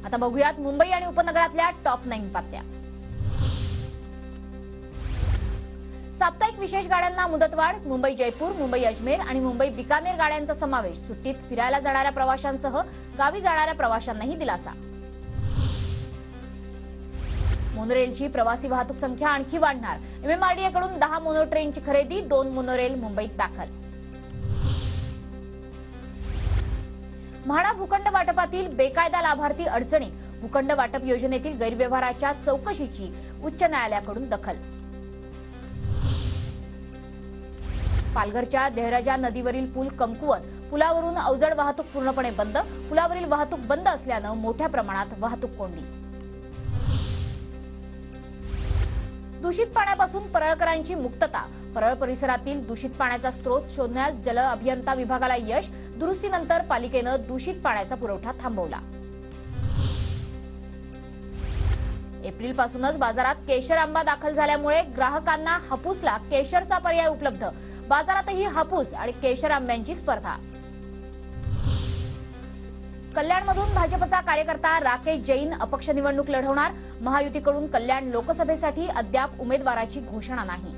आता बघूयात मुंबई आणि उपनगरातल्या टॉप 9 बातम्या। साप्ताहिक विशेष गाड्यांना मुदतवाढ। मुंबई जयपूर, मुंबई अजमेर आणि मुंबई बिकानेर गाड्यांचा समावेश। सुट्टीत फिरायला जाणाऱ्या प्रवाशांसह गावी जाणाऱ्या प्रवाशांनाही दिलासा। मोनोरेलची प्रवासी वाहतूक संख्या आणखी वाढणार। MMRDA कडून 10 मोनो ट्रेनची खरेदी, 2 मोनोरेल मुंबईत दाखल। म्हाडा भूखंड वाटपातील बेकायदा लाभार्थी अडचणीत। भूखंड वाटप योजनेतील गैरव्यवहाराच्या चौकशीची उच्च न्यायालयाकडून दखल। पालघरच्या देहराजा नदीवरील पूल कमकुवत। पुलावरून अवजड वाहतूक पूर्णपणे बंद। पुलावरील वाहतूक बंद असल्याने मोठ्या प्रमाणात वाहतूक कोंडी। दूषित पाण्यापासून परळकरांची मुक्तता। परळ परिसरातील दूषित पाण्याचा स्रोत शोधण्यास जल अभियंता विभागाला यश। दुरुस्तीनंतर पालिकेने दूषित पाण्याचा पुरवठा थांबवला। एप्रिलपासूनच बाजारात केशर आंबा दाखल झाल्यामुळे ग्राहकांना हापूसला केशरचा पर्याय उपलब्ध। बाजारातही हापूस आणि केशर आंब्यांची स्पर्धा। कल्याणमधून भाजपचा कार्यकर्ता राकेश जैन अपक्ष निवडणूक लढवणार। महायुतीकडून कल्याण लोकसभेसाठी अद्याप उमेदवाराची घोषणा नाही।